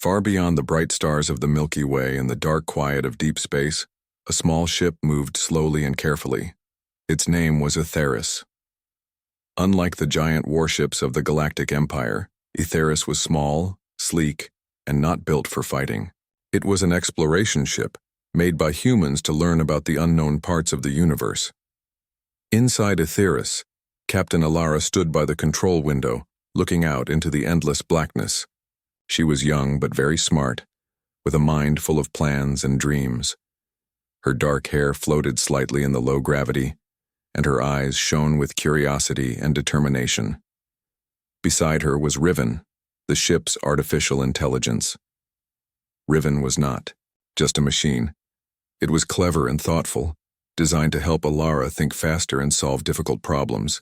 Far beyond the bright stars of the Milky Way and the dark quiet of deep space, a small ship moved slowly and carefully. Its name was Aetheris. Unlike the giant warships of the Galactic Empire, Aetheris was small, sleek, and not built for fighting. It was an exploration ship, made by humans to learn about the unknown parts of the universe. Inside Aetheris, Captain Alara stood by the control window, looking out into the endless blackness. She was young but very smart, with a mind full of plans and dreams. Her dark hair floated slightly in the low gravity, and her eyes shone with curiosity and determination. Beside her was Riven, the ship's artificial intelligence. Riven was not just a machine. It was clever and thoughtful, designed to help Alara think faster and solve difficult problems.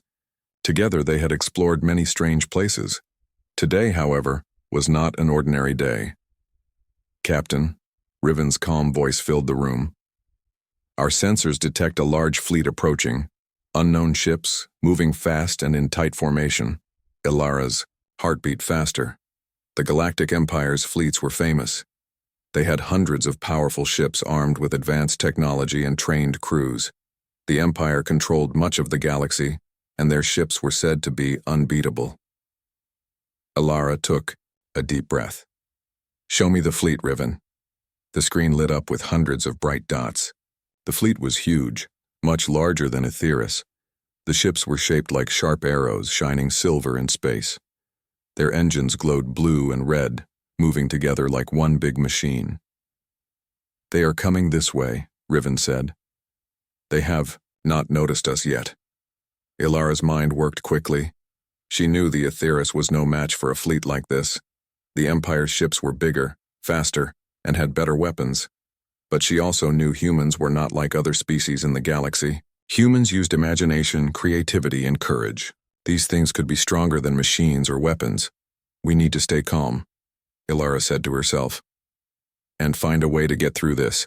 Together they had explored many strange places. Today, however, was not an ordinary day. "Captain," Riven's calm voice filled the room. "Our sensors detect a large fleet approaching, unknown ships, moving fast and in tight formation." Alara's heart beat faster. The Galactic Empire's fleets were famous. They had hundreds of powerful ships armed with advanced technology and trained crews. The Empire controlled much of the galaxy, and their ships were said to be unbeatable. Alara took a deep breath. "Show me the fleet, Riven." The screen lit up with hundreds of bright dots. The fleet was huge, much larger than Aetheris. The ships were shaped like sharp arrows shining silver in space. Their engines glowed blue and red, moving together like one big machine. "They are coming this way," Riven said. "They have not noticed us yet." Alara's mind worked quickly. She knew the Aetheris was no match for a fleet like this. The Empire's ships were bigger, faster, and had better weapons. But she also knew humans were not like other species in the galaxy. Humans used imagination, creativity, and courage. These things could be stronger than machines or weapons. "We need to stay calm," Alara said to herself, "and find a way to get through this."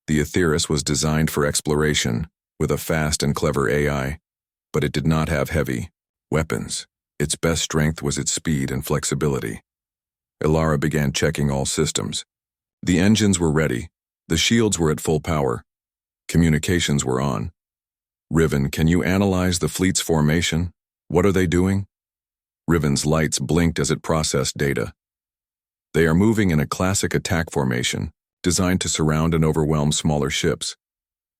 The Aetheris was designed for exploration, with a fast and clever AI, but it did not have heavy weapons. Its best strength was its speed and flexibility. Alara began checking all systems. The engines were ready. The shields were at full power. Communications were on. "Riven, can you analyze the fleet's formation? What are they doing?" Riven's lights blinked as it processed data. "They are moving in a classic attack formation, designed to surround and overwhelm smaller ships.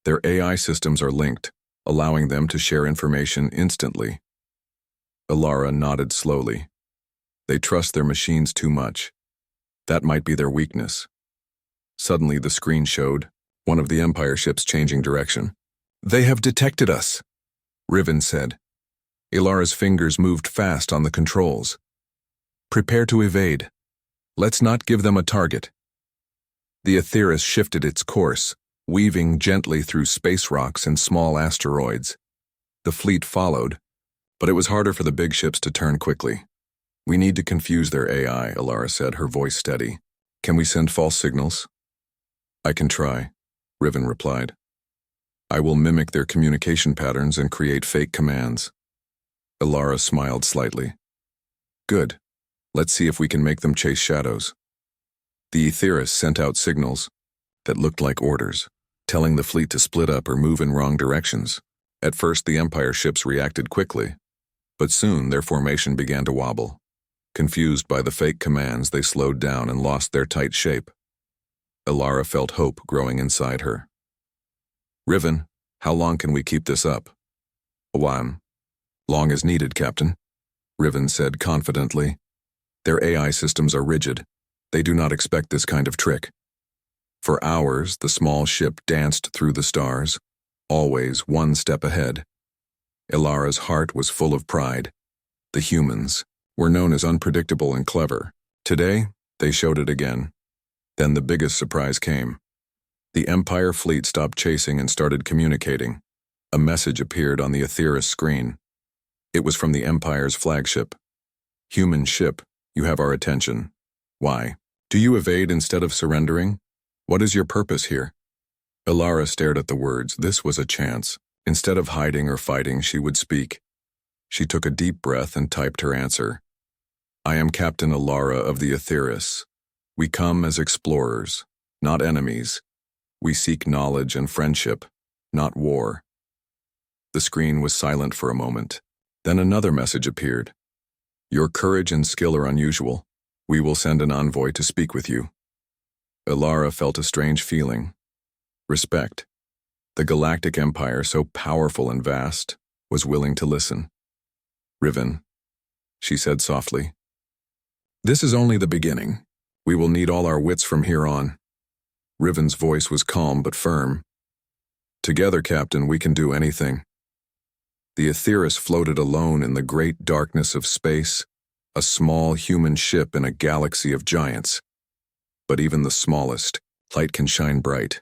Their AI systems are linked, allowing them to share information instantly." Alara nodded slowly. They trust their machines too much. That might be their weakness. Suddenly the screen showed one of the Empire ships changing direction. "They have detected us," Riven said. Alara's fingers moved fast on the controls. "Prepare to evade. Let's not give them a target." The Aetheris shifted its course, weaving gently through space rocks and small asteroids. The fleet followed, but it was harder for the big ships to turn quickly. "We need to confuse their AI," Alara said, her voice steady. "Can we send false signals?" "I can try," Riven replied. "I will mimic their communication patterns and create fake commands." Alara smiled slightly. "Good. Let's see if we can make them chase shadows." The Aetheris sent out signals that looked like orders, telling the fleet to split up or move in wrong directions. At first, the Empire ships reacted quickly, but soon their formation began to wobble. Confused by the fake commands, they slowed down and lost their tight shape. Alara felt hope growing inside her. "Riven, how long can we keep this up?" "A while. Long as needed, Captain," Riven said confidently. "Their AI systems are rigid. They do not expect this kind of trick." For hours, the small ship danced through the stars, always one step ahead. Alara's heart was full of pride. The humans were known as unpredictable and clever. Today, they showed it again. Then the biggest surprise came. The Empire fleet stopped chasing and started communicating. A message appeared on the Aetheris screen. It was from the Empire's flagship. "Human ship, you have our attention. Why? Do you evade instead of surrendering? What is your purpose here?" Alara stared at the words. This was a chance. Instead of hiding or fighting, she would speak. She took a deep breath and typed her answer. I am Captain Alara of the Aetheris. We come as explorers, not enemies. We seek knowledge and friendship, not war. The screen was silent for a moment. Then another message appeared. Your courage and skill are unusual. We will send an envoy to speak with you. Alara felt a strange feeling. Respect. The Galactic Empire, so powerful and vast, was willing to listen. Riven, she said softly. This is only the beginning. We will need all our wits from here on. Riven's voice was calm but firm. Together, Captain, we can do anything. The Aetheris floated alone in the great darkness of space, a small human ship in a galaxy of giants. But even the smallest, light can shine bright,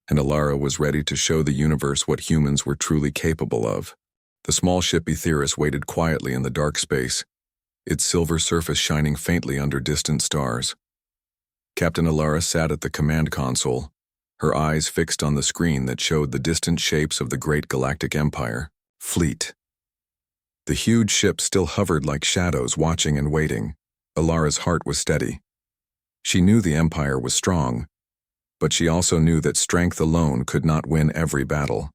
and Alara was ready to show the universe what humans were truly capable of. The small ship Aetheris waited quietly in the dark space, its silver surface shining faintly under distant stars. Captain Alara sat at the command console, her eyes fixed on the screen that showed the distant shapes of the great galactic empire, fleet. The huge ship still hovered like shadows, watching and waiting. Alara's heart was steady. She knew the empire was strong, but she also knew that strength alone could not win every battle.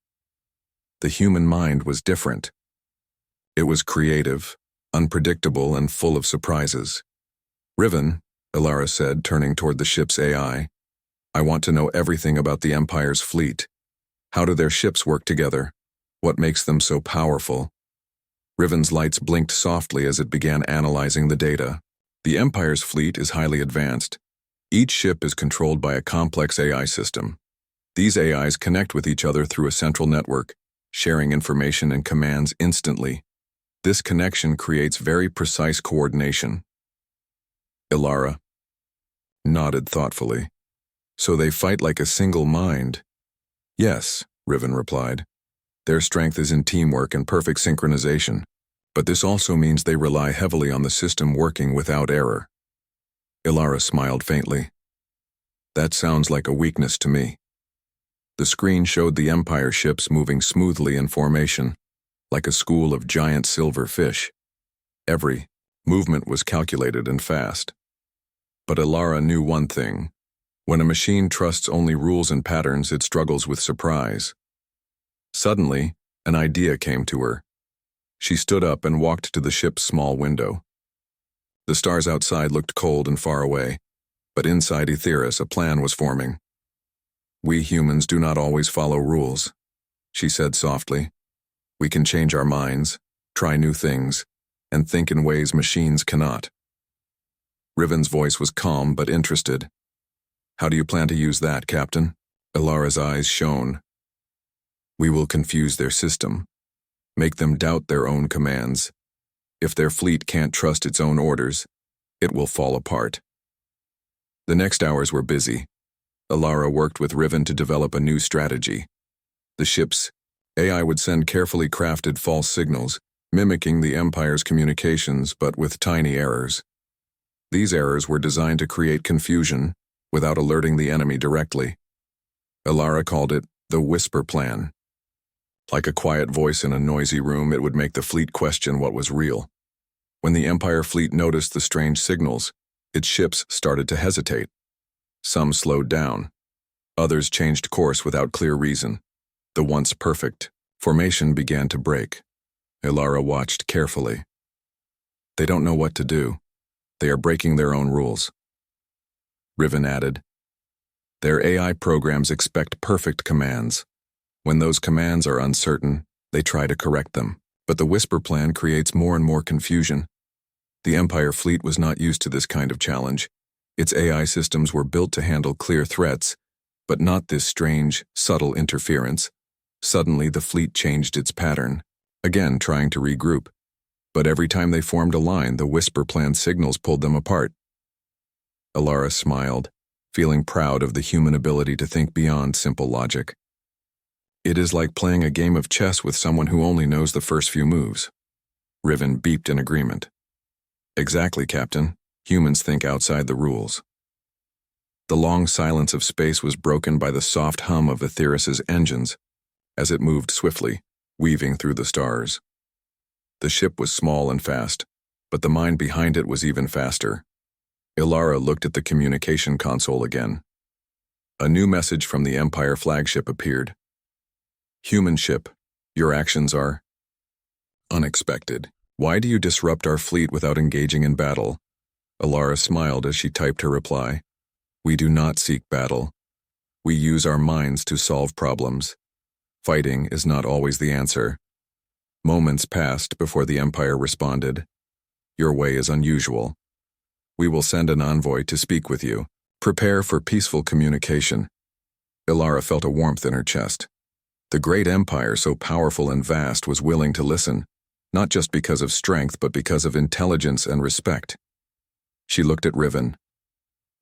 The human mind was different. It was creative, unpredictable, and full of surprises. Riven, Alara said, turning toward the ship's AI, I want to know everything about the Empire's fleet. How do their ships work together? What makes them so powerful? Riven's lights blinked softly as it began analyzing the data. The Empire's fleet is highly advanced. Each ship is controlled by a complex AI system. These AIs connect with each other through a central network, sharing information and commands instantly. This connection creates very precise coordination. Alara nodded thoughtfully. So they fight like a single mind? Yes, Riven replied. Their strength is in teamwork and perfect synchronization, but this also means they rely heavily on the system working without error. Alara smiled faintly. That sounds like a weakness to me. The screen showed the Empire ships moving smoothly in formation, like a school of giant silver fish. Every movement was calculated and fast. But Alara knew one thing. When a machine trusts only rules and patterns, it struggles with surprise. Suddenly, an idea came to her. She stood up and walked to the ship's small window. The stars outside looked cold and far away, but inside Aetheris a plan was forming. We humans do not always follow rules, she said softly. We can change our minds, try new things, and think in ways machines cannot. Riven's voice was calm but interested. How do you plan to use that, Captain? Alara's eyes shone. We will confuse their system, make them doubt their own commands. If their fleet can't trust its own orders, it will fall apart. The next hours were busy. Alara worked with Riven to develop a new strategy. The ship's AI would send carefully crafted false signals, mimicking the Empire's communications but with tiny errors. These errors were designed to create confusion without alerting the enemy directly. Alara called it the Whisper Plan. Like a quiet voice in a noisy room, it would make the fleet question what was real. When the Empire fleet noticed the strange signals, its ships started to hesitate. Some slowed down. Others changed course without clear reason. The once perfect formation began to break. Alara watched carefully. They don't know what to do. They are breaking their own rules. Riven added, their AI programs expect perfect commands. When those commands are uncertain, they try to correct them. But the Whisper Plan creates more and more confusion. The Empire fleet was not used to this kind of challenge. Its AI systems were built to handle clear threats, but not this strange, subtle interference. Suddenly, the fleet changed its pattern, again trying to regroup. But every time they formed a line, the Whisper Plan signals pulled them apart. Alara smiled, feeling proud of the human ability to think beyond simple logic. It is like playing a game of chess with someone who only knows the first few moves. Riven beeped in agreement. Exactly, Captain. Humans think outside the rules. The long silence of space was broken by the soft hum of Aetheris's engines as it moved swiftly, weaving through the stars. The ship was small and fast, but the mind behind it was even faster. Ilara looked at the communication console again. A new message from the Empire flagship appeared. Human ship, your actions are unexpected. Why do you disrupt our fleet without engaging in battle? Ilara smiled as she typed her reply. We do not seek battle. We use our minds to solve problems. Fighting is not always the answer. Moments passed before the Empire responded. Your way is unusual. We will send an envoy to speak with you. Prepare for peaceful communication. Ilara felt a warmth in her chest. The great empire, so powerful and vast, was willing to listen, not just because of strength, but because of intelligence and respect. She looked at Riven.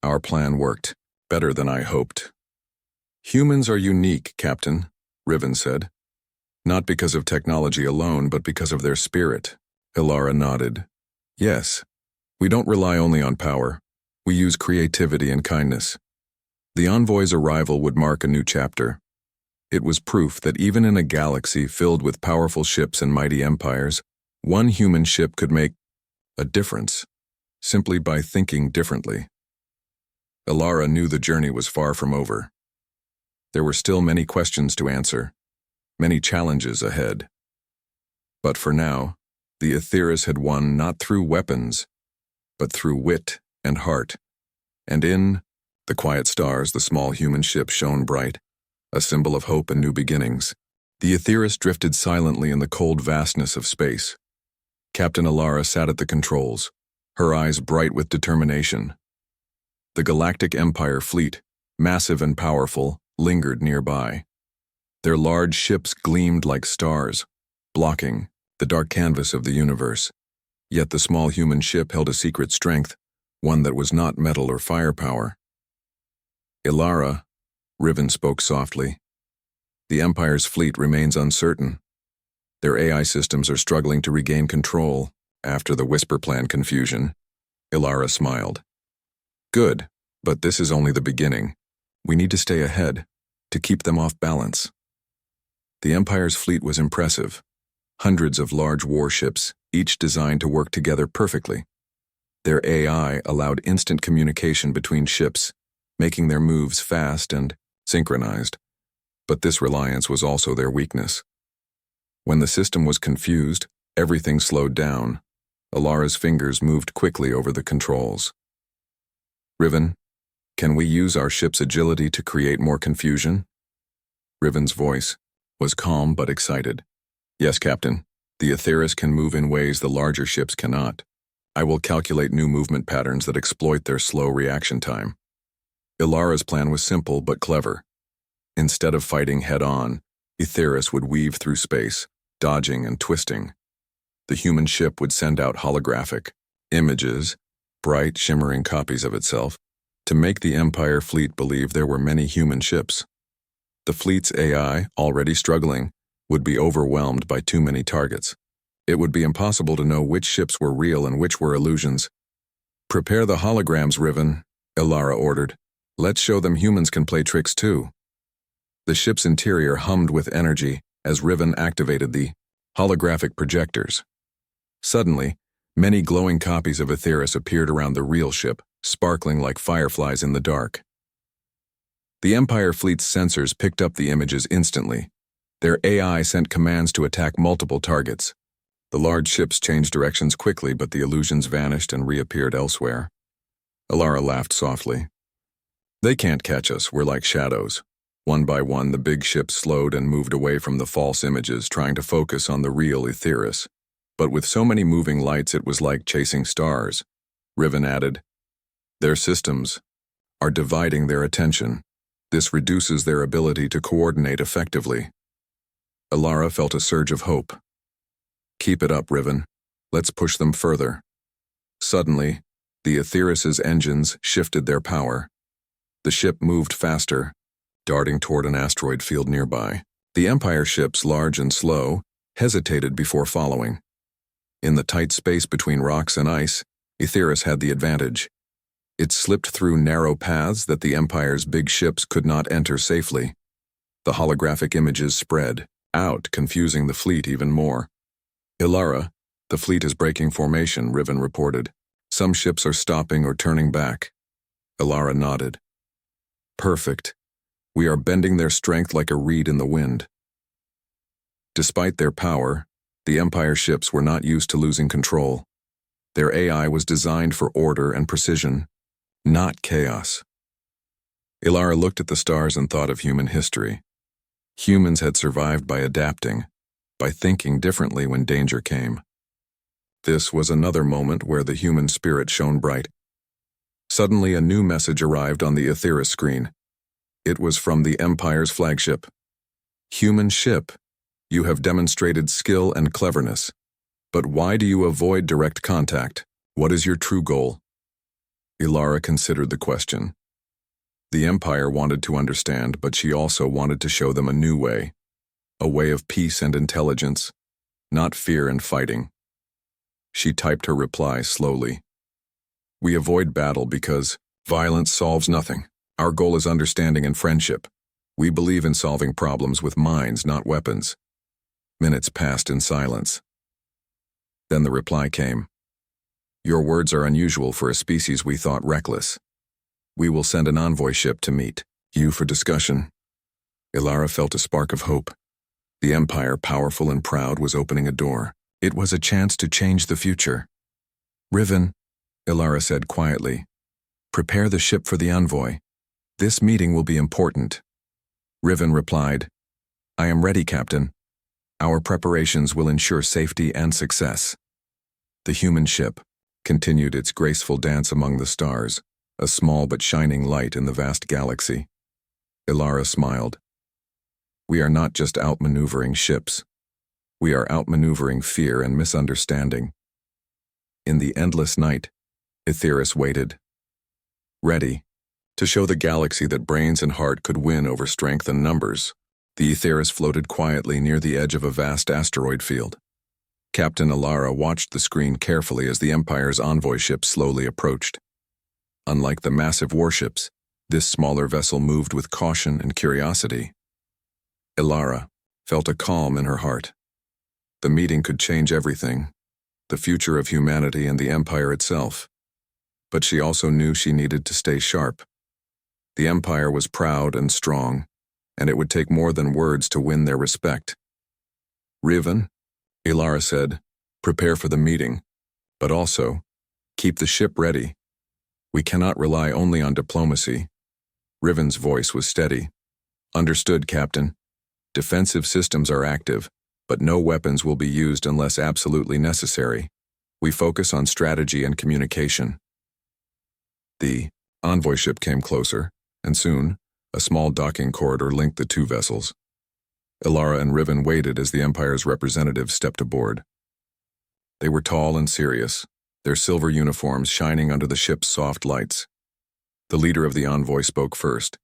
Our plan worked, better than I hoped. Humans are unique, Captain, Riven said. Not because of technology alone, but because of their spirit. Ilara nodded. Yes, we don't rely only on power. We use creativity and kindness. The envoy's arrival would mark a new chapter. It was proof that even in a galaxy filled with powerful ships and mighty empires, one human ship could make a difference, simply by thinking differently. Ilara knew the journey was far from over. There were still many questions to answer, many challenges ahead. But for now, the Aetheris had won not through weapons, but through wit and heart. And in the quiet stars, the small human ship shone bright, a symbol of hope and new beginnings. The Aetheris drifted silently in the cold vastness of space. Captain Ilara sat at the controls, her eyes bright with determination. The Galactic Empire fleet, massive and powerful, lingered nearby. Their large ships gleamed like stars, blocking the dark canvas of the universe. Yet the small human ship held a secret strength, one that was not metal or firepower. Ilara, Riven spoke softly. The Empire's fleet remains uncertain. Their AI systems are struggling to regain control after the Whisper Plan confusion. Ilara smiled. Good, but this is only the beginning. We need to stay ahead, to keep them off balance. The Empire's fleet was impressive. Hundreds of large warships, each designed to work together perfectly. Their AI allowed instant communication between ships, making their moves fast and synchronized. But this reliance was also their weakness. When the system was confused, everything slowed down. Ilara's fingers moved quickly over the controls. Riven, can we use our ship's agility to create more confusion? Riven's voice was calm but excited. Yes, Captain. The Aetheris can move in ways the larger ships cannot. I will calculate new movement patterns that exploit their slow reaction time. Ilara's plan was simple but clever. Instead of fighting head-on, Aetheris would weave through space, dodging and twisting. The human ship would send out holographic images, bright, shimmering copies of itself, to make the Empire fleet believe there were many human ships. The fleet's AI, already struggling, would be overwhelmed by too many targets. It would be impossible to know which ships were real and which were illusions. Prepare the holograms, Riven, Ilara ordered. Let's show them humans can play tricks too. The ship's interior hummed with energy as Riven activated the holographic projectors. Suddenly, many glowing copies of Aetheris appeared around the real ship, sparkling like fireflies in the dark. The Empire fleet's sensors picked up the images instantly. Their AI sent commands to attack multiple targets. The large ships changed directions quickly, but the illusions vanished and reappeared elsewhere. Ilara laughed softly. They can't catch us, we're like shadows. One by one, the big ships slowed and moved away from the false images, trying to focus on the real Aetheris. But with so many moving lights, it was like chasing stars. Riven added, their systems are dividing their attention. This reduces their ability to coordinate effectively. Ilara felt a surge of hope. Keep it up, Riven. Let's push them further. Suddenly, the Aetheris's engines shifted their power. The ship moved faster, darting toward an asteroid field nearby. The Empire ships, large and slow, hesitated before following. In the tight space between rocks and ice, Aetheris had the advantage. It slipped through narrow paths that the Empire's big ships could not enter safely. The holographic images spread out, confusing the fleet even more. Ilara, The fleet is breaking formation, Riven reported. Some ships are stopping or turning back. Ilara nodded. Perfect. We are bending their strength like a reed in the wind. Despite their power, the Empire ships were not used to losing control. Their AI was designed for order and precision, not chaos. Ilara looked at the stars and thought of human history. Humans had survived by adapting, by thinking differently when danger came. This was another moment where the human spirit shone bright. Suddenly, a new message arrived on the Aetheris screen. It was from the Empire's flagship. Human ship, you have demonstrated skill and cleverness. But why do you avoid direct contact? What is your true goal? Ilara considered the question. The Empire wanted to understand, but she also wanted to show them a new way. A way of peace and intelligence, not fear and fighting. She typed her reply slowly. We avoid battle because violence solves nothing. Our goal is understanding and friendship. We believe in solving problems with minds, not weapons. Minutes passed in silence. Then the reply came. Your words are unusual for a species we thought reckless. We will send an envoy ship to meet you for discussion. Ilara felt a spark of hope. The Empire, powerful and proud, was opening a door. It was a chance to change the future. Riven, Ilara said quietly, prepare the ship for the envoy. This meeting will be important. Riven replied, I am ready, Captain. Our preparations will ensure safety and success. The human ship continued its graceful dance among the stars, a small but shining light in the vast galaxy. Ilara smiled. We are not just outmaneuvering ships. We are outmaneuvering fear and misunderstanding. In the endless night, Aetheris waited, ready to show the galaxy that brains and heart could win over strength and numbers. The Aetheris floated quietly near the edge of a vast asteroid field. Captain Ilara watched the screen carefully as the Empire's envoy ship slowly approached. Unlike the massive warships, this smaller vessel moved with caution and curiosity. Ilara felt a calm in her heart. The meeting could change everything, the future of humanity and the Empire itself. But she also knew she needed to stay sharp. The Empire was proud and strong, and it would take more than words to win their respect. Riven, Ilara said, prepare for the meeting, but also, keep the ship ready. We cannot rely only on diplomacy. Riven's voice was steady. Understood, Captain. Defensive systems are active, but no weapons will be used unless absolutely necessary. We focus on strategy and communication. The envoy ship came closer, and soon, a small docking corridor linked the two vessels. Ilara and Riven waited as the Empire's representatives stepped aboard. They were tall and serious, their silver uniforms shining under the ship's soft lights. The leader of the envoy spoke first.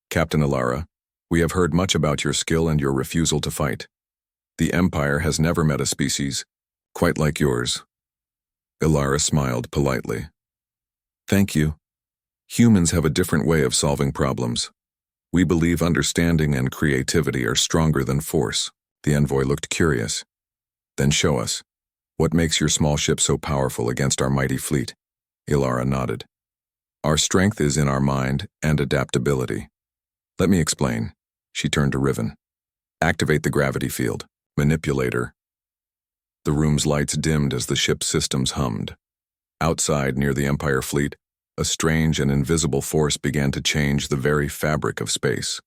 Captain Ilara, we have heard much about your skill and your refusal to fight. The Empire has never met a species quite like yours. Ilara smiled politely. Thank you. Humans have a different way of solving problems. We believe understanding and creativity are stronger than force. The envoy looked curious. Then show us. What makes your small ship so powerful against our mighty fleet? Ilara nodded. Our strength is in our mind and adaptability. Let me explain. She turned to Riven. Activate the gravity field. Manipulator. The room's lights dimmed as the ship's systems hummed. Outside, near the Empire fleet, a strange and invisible force began to change the very fabric of space.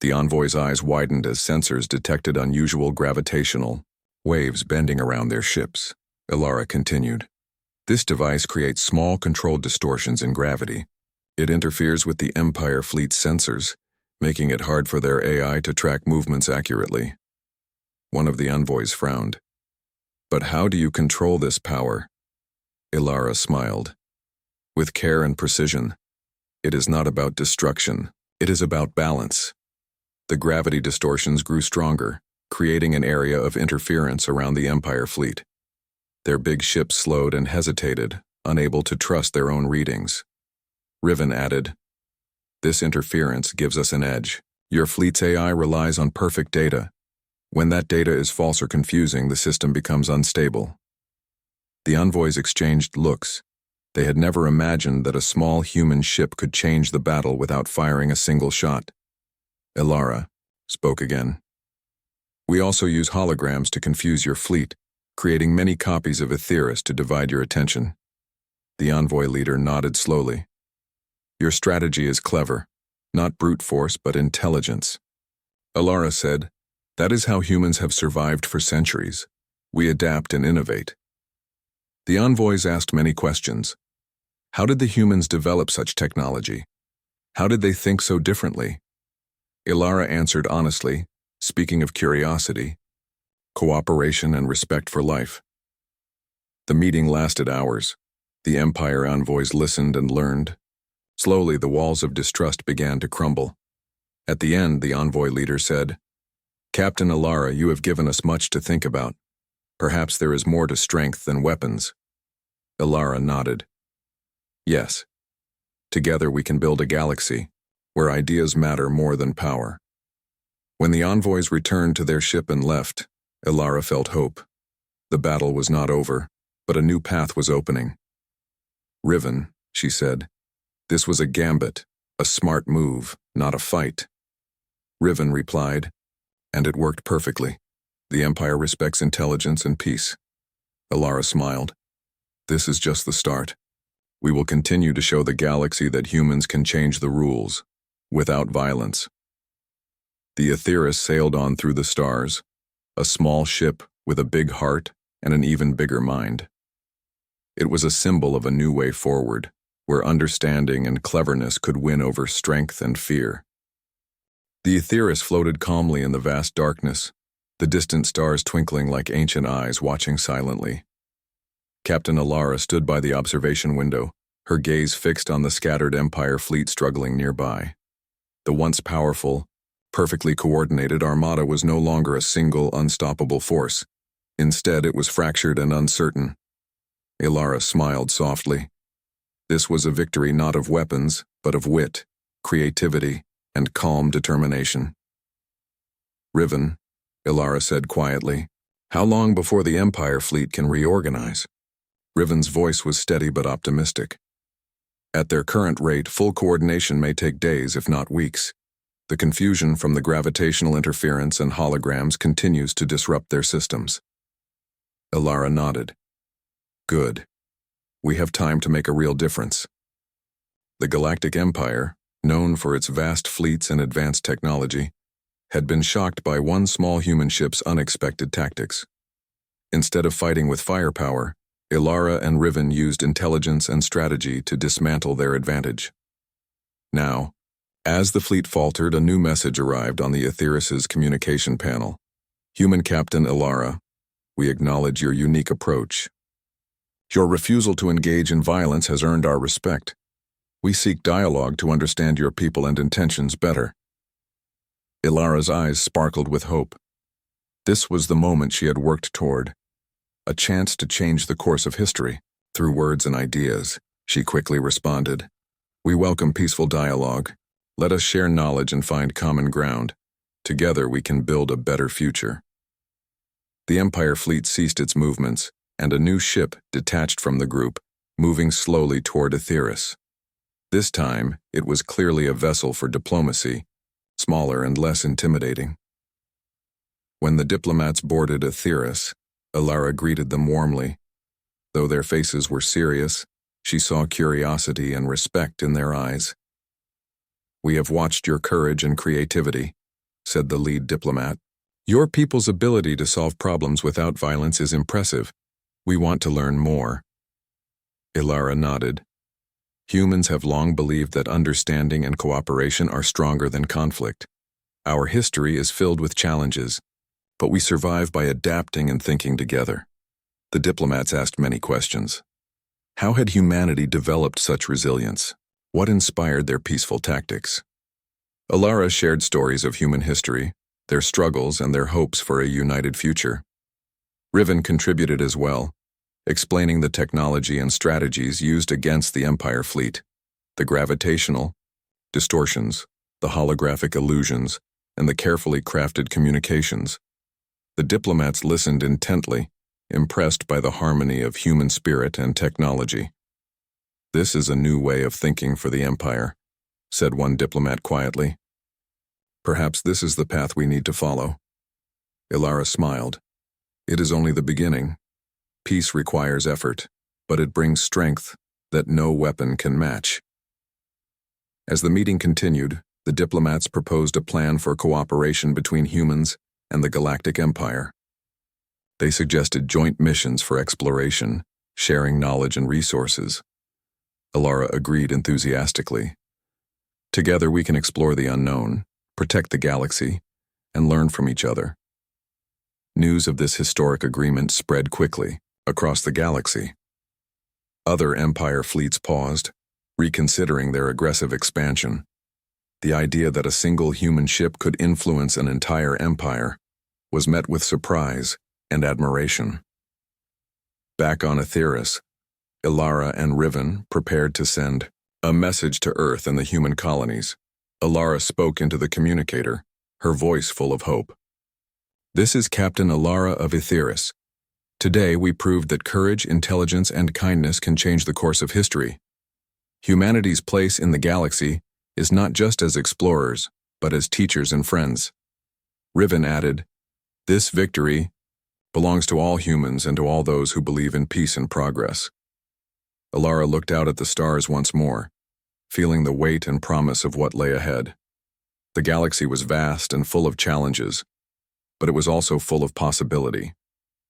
The envoy's eyes widened as sensors detected unusual gravitational waves bending around their ships. Ilara continued. This device creates small controlled distortions in gravity. It interferes with the Empire fleet's sensors, making it hard for their AI to track movements accurately. One of the envoys frowned. But how do you control this power? Ilara smiled. With care and precision. It is not about destruction. It is about balance. The gravity distortions grew stronger, creating an area of interference around the Empire fleet. Their big ships slowed and hesitated, unable to trust their own readings. Riven added, this interference gives us an edge. Your fleet's AI relies on perfect data. When that data is false or confusing, the system becomes unstable. The envoys exchanged looks. They had never imagined that a small human ship could change the battle without firing a single shot. Ilara spoke again. We also use holograms to confuse your fleet, creating many copies of Aetheris to divide your attention. The envoy leader nodded slowly. Your strategy is clever, not brute force but intelligence. Ilara said, that is how humans have survived for centuries. We adapt and innovate. The envoys asked many questions. How did the humans develop such technology? How did they think so differently? Ilara answered honestly, speaking of curiosity, cooperation and respect for life. The meeting lasted hours. The Empire envoys listened and learned. Slowly, the walls of distrust began to crumble. At the end, the envoy leader said, Captain Ilara, you have given us much to think about. Perhaps there is more to strength than weapons. Ilara nodded. Yes. Together we can build a galaxy, where ideas matter more than power. When the envoys returned to their ship and left, Ilara felt hope. The battle was not over, but a new path was opening. Riven, she said, this was a gambit, a smart move, not a fight. Riven replied, and it worked perfectly. The Empire respects intelligence and peace. Ilara smiled. This is just the start. We will continue to show the galaxy that humans can change the rules, without violence. The Aetheris sailed on through the stars, a small ship with a big heart and an even bigger mind. It was a symbol of a new way forward, where understanding and cleverness could win over strength and fear. The Aetheris floated calmly in the vast darkness, the distant stars twinkling like ancient eyes watching silently. Captain Ilara stood by the observation window, her gaze fixed on the scattered Empire fleet struggling nearby. The once powerful, perfectly coordinated armada was no longer a single, unstoppable force. Instead, it was fractured and uncertain. Ilara smiled softly. This was a victory not of weapons, but of wit, creativity, and calm determination. Riven, Ilara said quietly, how long before the Empire fleet can reorganize? Riven's voice was steady but optimistic. At their current rate, full coordination may take days, if not weeks. The confusion from the gravitational interference and holograms continues to disrupt their systems. Ilara nodded. Good. We have time to make a real difference. The Galactic Empire, known for its vast fleets and advanced technology, had been shocked by one small human ship's unexpected tactics. Instead of fighting with firepower, Ilara and Riven used intelligence and strategy to dismantle their advantage. Now, as the fleet faltered, a new message arrived on the Aetheris's communication panel. Human Captain Ilara, we acknowledge your unique approach. Your refusal to engage in violence has earned our respect. We seek dialogue to understand your people and intentions better. Ilara's eyes sparkled with hope. This was the moment she had worked toward. A chance to change the course of history, through words and ideas. She quickly responded. We welcome peaceful dialogue. Let us share knowledge and find common ground. Together we can build a better future. The Empire fleet ceased its movements, and a new ship detached from the group, moving slowly toward Aetheris. This time, it was clearly a vessel for diplomacy, smaller and less intimidating. When the diplomats boarded Aetheris, Ilara greeted them warmly. Though their faces were serious, she saw curiosity and respect in their eyes. We have watched your courage and creativity, said the lead diplomat. Your people's ability to solve problems without violence is impressive. We want to learn more. Ilara nodded. Humans have long believed that understanding and cooperation are stronger than conflict. Our history is filled with challenges, but we survive by adapting and thinking together. The diplomats asked many questions. How had humanity developed such resilience? What inspired their peaceful tactics? Ilara shared stories of human history, their struggles and their hopes for a united future. Riven contributed as well, explaining the technology and strategies used against the Empire fleet, the gravitational distortions, the holographic illusions, and the carefully crafted communications. The diplomats listened intently, impressed by the harmony of human spirit and technology. "This is a new way of thinking for the Empire," said one diplomat quietly. "Perhaps this is the path we need to follow." Ilara smiled. "It is only the beginning. Peace requires effort, but it brings strength that no weapon can match." As the meeting continued, the diplomats proposed a plan for cooperation between humans and the Galactic Empire. They suggested joint missions for exploration, sharing knowledge and resources. Ilara agreed enthusiastically. "Together we can explore the unknown, protect the galaxy, and learn from each other." News of this historic agreement spread quickly across the galaxy. Other Empire fleets paused, reconsidering their aggressive expansion. The idea that a single human ship could influence an entire empire was met with surprise and admiration. Back on Aetheris, Ilara and Riven prepared to send a message to Earth and the human colonies. Ilara spoke into the communicator, her voice full of hope. "This is Captain Ilara of Aetheris. Today we proved that courage, intelligence, and kindness can change the course of history. Humanity's place in the galaxy is not just as explorers, but as teachers and friends." Riven added, "This victory belongs to all humans and to all those who believe in peace and progress." Ilara looked out at the stars once more, feeling the weight and promise of what lay ahead. The galaxy was vast and full of challenges, but it was also full of possibility.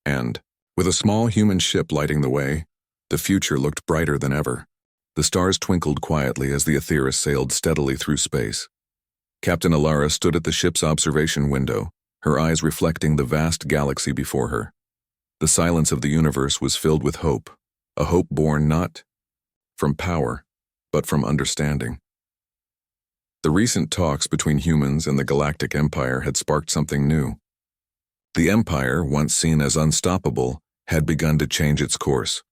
And, with a small human ship lighting the way, the future looked brighter than ever. The stars twinkled quietly as the Aetheris sailed steadily through space. Captain Ilara stood at the ship's observation window, her eyes reflecting the vast galaxy before her. The silence of the universe was filled with hope, a hope born not from power, but from understanding. The recent talks between humans and the Galactic Empire had sparked something new. The Empire, once seen as unstoppable, had begun to change its course.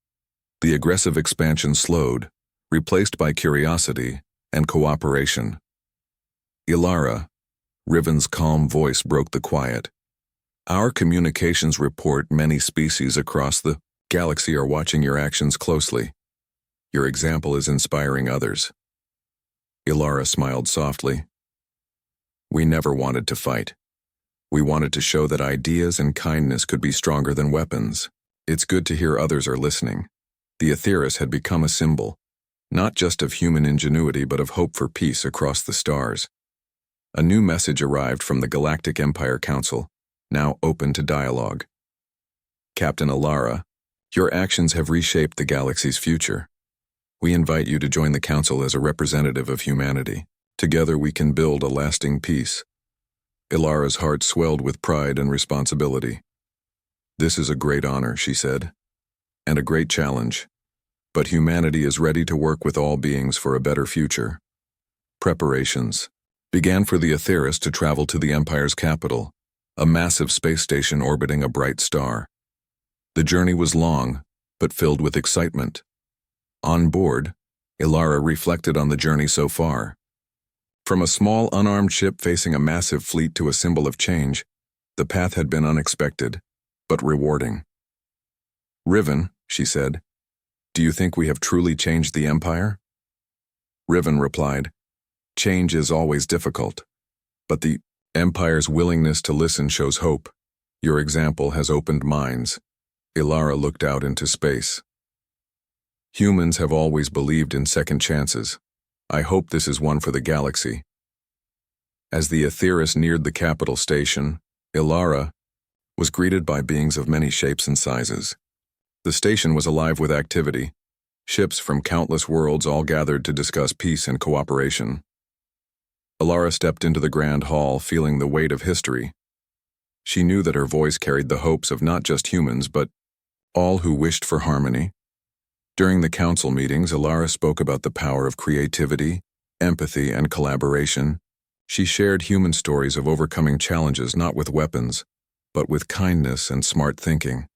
The aggressive expansion slowed, replaced by curiosity and cooperation. "Ilara," Riven's calm voice broke the quiet. "Our communications report many species across the galaxy are watching your actions closely. Your example is inspiring others." Ilara smiled softly. "We never wanted to fight. We wanted to show that ideas and kindness could be stronger than weapons. It's good to hear others are listening." The Aetheris had become a symbol, not just of human ingenuity but of hope for peace across the stars. A new message arrived from the Galactic Empire Council, now open to dialogue. "Captain Ilara, your actions have reshaped the galaxy's future. We invite you to join the Council as a representative of humanity. Together we can build a lasting peace." Ilara's heart swelled with pride and responsibility. "This is a great honor," she said, "and a great challenge. But humanity is ready to work with all beings for a better future." Preparations began for the Aetheris to travel to the Empire's capital, a massive space station orbiting a bright star. The journey was long, but filled with excitement. On board, Ilara reflected on the journey so far. From a small unarmed ship facing a massive fleet to a symbol of change, the path had been unexpected, but rewarding. "Riven," she said, "do you think we have truly changed the Empire?" Riven replied, "Change is always difficult, but the Empire's willingness to listen shows hope. Your example has opened minds." Ilara looked out into space. "Humans have always believed in second chances. I hope this is one for the galaxy." As the Aetheris neared the capital station, Ilara was greeted by beings of many shapes and sizes. The station was alive with activity. Ships from countless worlds all gathered to discuss peace and cooperation. Ilara stepped into the grand hall, feeling the weight of history. She knew that her voice carried the hopes of not just humans, but all who wished for harmony. During the council meetings, Ilara spoke about the power of creativity, empathy, and collaboration. She shared human stories of overcoming challenges not with weapons, but with kindness and smart thinking.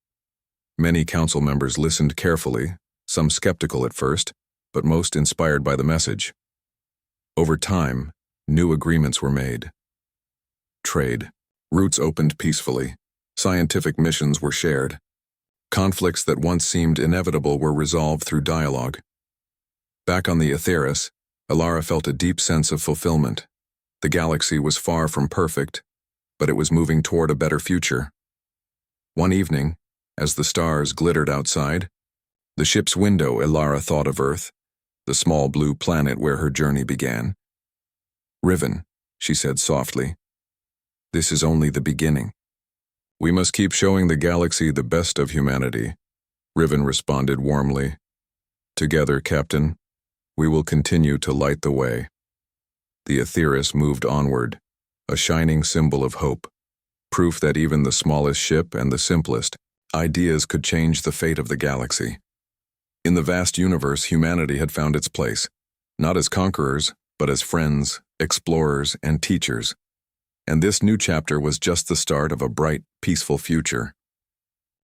Many council members listened carefully, some skeptical at first, but most inspired by the message. Over time, new agreements were made. Trade routes opened peacefully. Scientific missions were shared. Conflicts that once seemed inevitable were resolved through dialogue. Back on the Aetheris, Alara felt a deep sense of fulfillment. The galaxy was far from perfect, but it was moving toward a better future. One evening, as the stars glittered outside, the ship's window, Alara thought of Earth, the small blue planet where her journey began. "Riven," she said softly, "this is only the beginning. We must keep showing the galaxy the best of humanity," Riven responded warmly. "Together, Captain, we will continue to light the way." The Aetheris moved onward, a shining symbol of hope, proof that even the smallest ship and the simplest ideas could change the fate of the galaxy. In the vast universe, humanity had found its place, not as conquerors, but as friends, explorers, and teachers. And this new chapter was just the start of a bright, peaceful future.